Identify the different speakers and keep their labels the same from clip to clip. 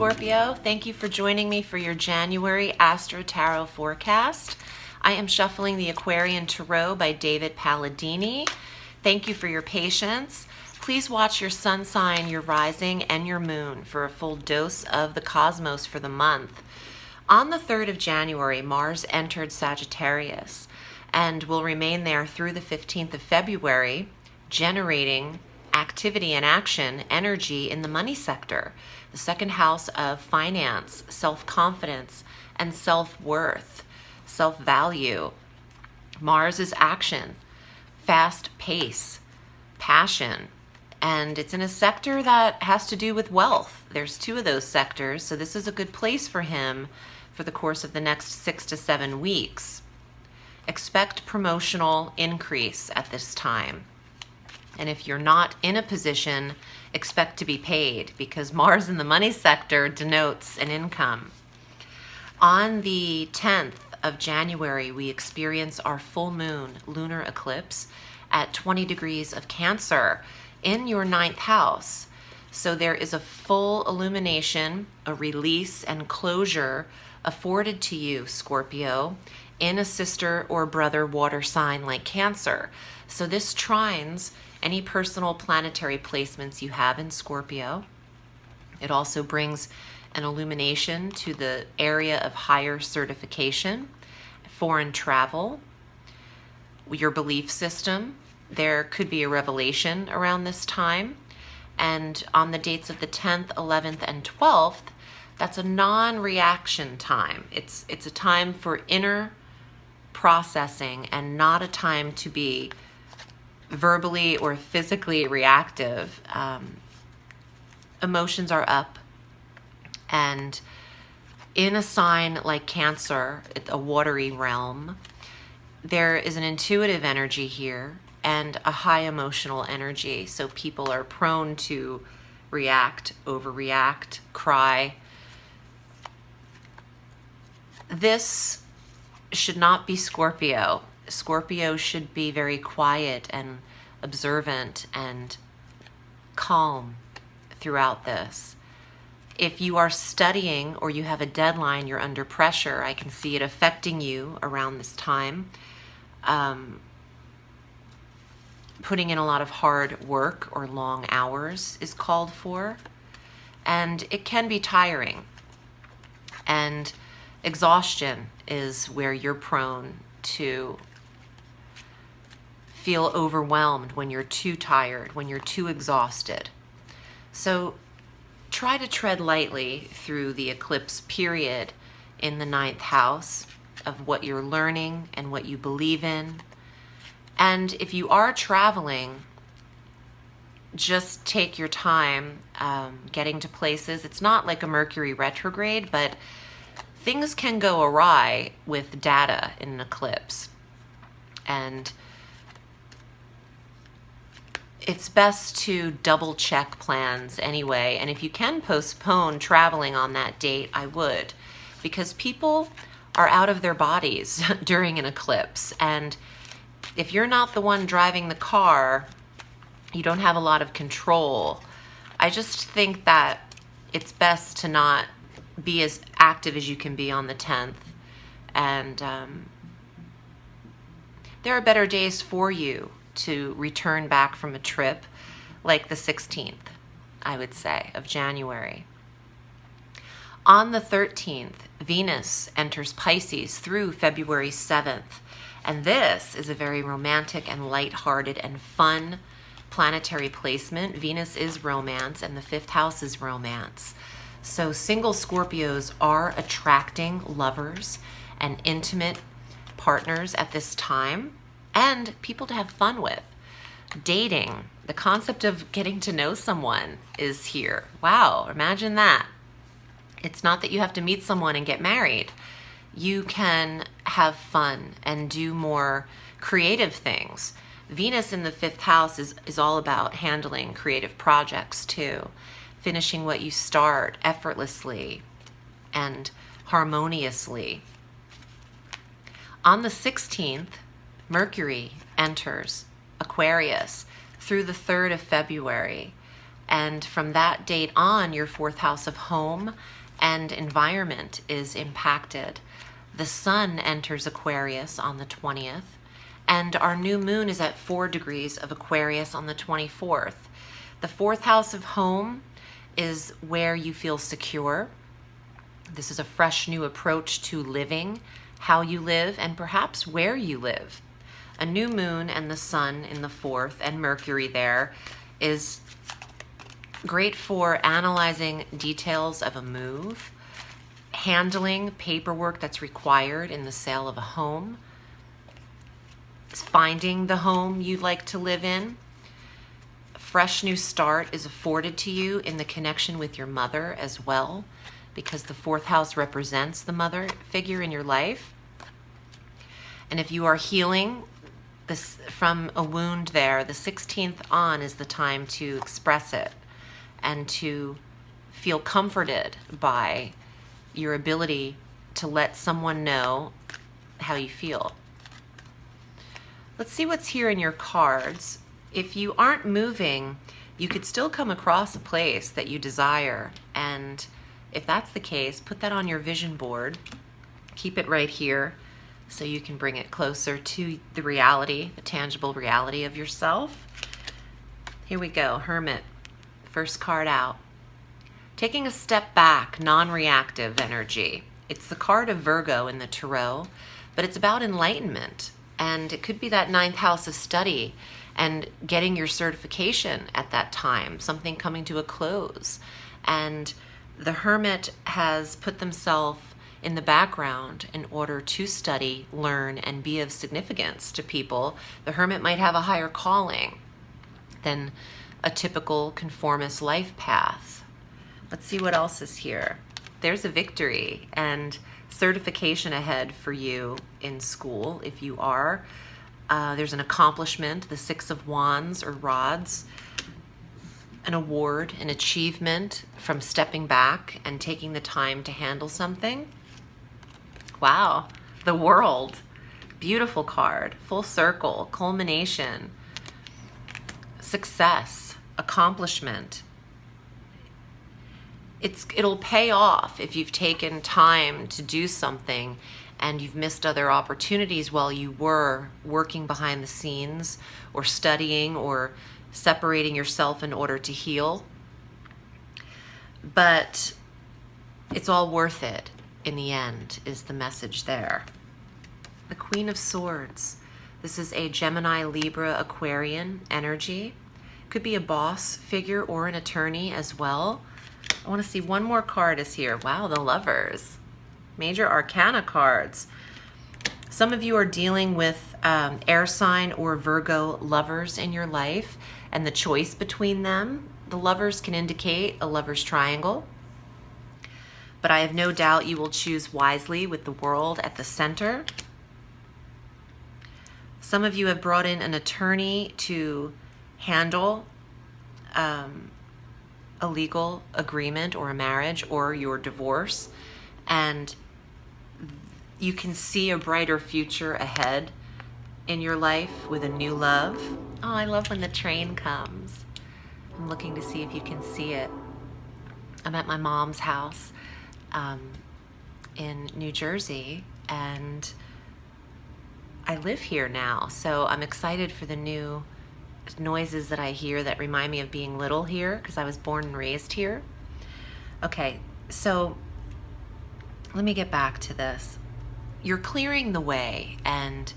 Speaker 1: Scorpio. Thank you for joining me for your January Astro Tarot forecast. I am shuffling the Aquarian Tarot by David Palladini. Thank you for your patience. Please watch your sun sign, your rising, and your moon for a full dose of the cosmos for the month. On the 3rd of January, Mars entered Sagittarius and will remain there through the 15th of February, generating activity and action energy in the money sector, the second house of finance, self-confidence, and self-worth, self-value. Mars is action, fast pace, passion, and it's in a sector that has to do with wealth. There's 2 of those sectors, so this is a good place for him for the course of the next 6 to 7 weeks. Expect promotional increase at this time. And if you're not in a position, expect to be paid, because Mars in the money sector denotes an income. On the 10th of January, we experience our full moon, lunar eclipse, at 20 degrees of Cancer in your 9th house. So there is a full illumination, a release and closure afforded to you, Scorpio, in a sister or brother water sign like Cancer. So this trines any personal planetary placements you have in Scorpio. It also brings an illumination to the area of higher certification, foreign travel, your belief system. There could be a revelation around this time. And on the dates of the 10th, 11th, and 12th, that's a non-reaction time. It's a time for inner processing and not a time to be verbally or physically reactive. Emotions are up, and in a sign like Cancer, a watery realm, there is an intuitive energy here and a high emotional energy. So people are prone to react, overreact, cry. This should not be Scorpio. Scorpio should be very quiet and observant and calm throughout this. If you are studying or you have a deadline, you're under pressure, I can see it affecting you around this time. Putting in a lot of hard work or long hours is called for, and it can be tiring. And exhaustion is where you're prone to feel overwhelmed when you're too tired, when you're too exhausted. So try to tread lightly through the eclipse period in the 9th house of what you're learning and what you believe in. And if you are traveling, just take your time getting to places. It's not like a Mercury retrograde, but things can go awry with data in an eclipse. And it's best to double check plans anyway. And if you can postpone traveling on that date, I would, because people are out of their bodies during an eclipse. And if you're not the one driving the car, you don't have a lot of control. I just think that it's best to not be as active as you can be on the 10th. And there are better days for you to return back from a trip, like the 16th, I would say, of January. On the 13th, Venus enters Pisces through February 7th. And this is a very romantic and lighthearted and fun planetary placement. Venus is romance, and the 5th house is romance. So single Scorpios are attracting lovers and intimate partners at this time, and people to have fun with. Dating, the concept of getting to know someone is here. Wow, imagine that. It's not that you have to meet someone and get married. You can have fun and do more creative things. Venus in the 5th house is all about handling creative projects too, finishing what you start effortlessly and harmoniously. On the 16th, Mercury enters Aquarius through the 3rd of February. And from that date on, your fourth house of home and environment is impacted. The sun enters Aquarius on the 20th, and our new moon is at 4 degrees of Aquarius on the 24th. The fourth house of home is where you feel secure. This is a fresh new approach to living, how you live, and perhaps where you live. A new moon and the sun in the fourth and Mercury there is great for analyzing details of a move, handling paperwork that's required in the sale of a home, finding the home you'd like to live in. A fresh new start is afforded to you in the connection with your mother as well, because the fourth house represents the mother figure in your life. And if you are healing this from a wound there, the 16th on is the time to express it and to feel comforted by your ability to let someone know how you feel. Let's see what's here in your cards. If you aren't moving, you could still come across a place that you desire. And if that's the case, put that on your vision board. Keep it right here so you can bring it closer to the reality, the tangible reality of yourself. Here we go, Hermit. First card out. Taking a step back, non-reactive energy. It's the card of Virgo in the Tarot, but it's about enlightenment. And it could be that 9th house of study and getting your certification at that time, something coming to a close. And the Hermit has put themselves in the background in order to study, learn, and be of significance to people. The Hermit might have a higher calling than a typical conformist life path. Let's see what else is here. There's a victory and certification ahead for you in school if you are. There's an accomplishment, the 6 of Wands or rods, an award, an achievement from stepping back and taking the time to handle something. Wow, the World. Beautiful card, full circle, culmination, success, accomplishment. It'll pay off if you've taken time to do something and you've missed other opportunities while you were working behind the scenes or studying or separating yourself in order to heal. But it's all worth it in the end, is the message there. The Queen of Swords. This is a Gemini, Libra, Aquarian energy. Could be a boss figure or an attorney as well. I want to see one more card is here. Wow, the Lovers. Major Arcana cards. Some of you are dealing with air sign or Virgo lovers in your life and the choice between them. The Lovers can indicate a lover's triangle. But I have no doubt you will choose wisely with the World at the center. Some of you have brought in an attorney to handle a legal agreement or a marriage or your divorce, and you can see a brighter future ahead in your life with a new love. Oh, I love when the train comes. I'm looking to see if you can see it. I'm at my mom's house in New Jersey, and I live here now, so I'm excited for the new noises that I hear that remind me of being little here because I was born and raised here. Okay, so let me get back to this. You're clearing the way, and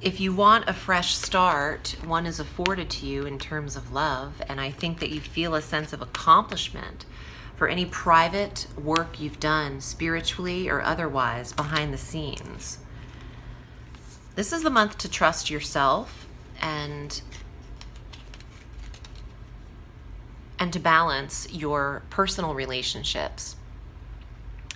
Speaker 1: if you want a fresh start, one is afforded to you in terms of love, and I think that you feel a sense of accomplishment for any private work you've done, spiritually or otherwise, behind the scenes. This is the month to trust yourself and to balance your personal relationships.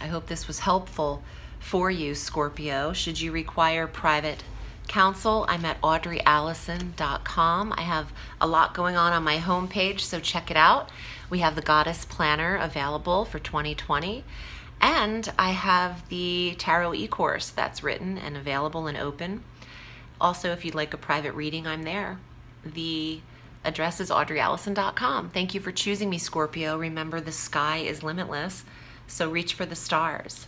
Speaker 1: I hope this was helpful for you, Scorpio. Should you require private counsel, I'm at audreyalison.com. I have a lot going on my homepage, so check it out. We have the Goddess Planner available for 2020. And I have the Tarot e-course that's written and available and open. Also, if you'd like a private reading, I'm there. The address is audreyalison.com. Thank you for choosing me, Scorpio. Remember, the sky is limitless, so reach for the stars.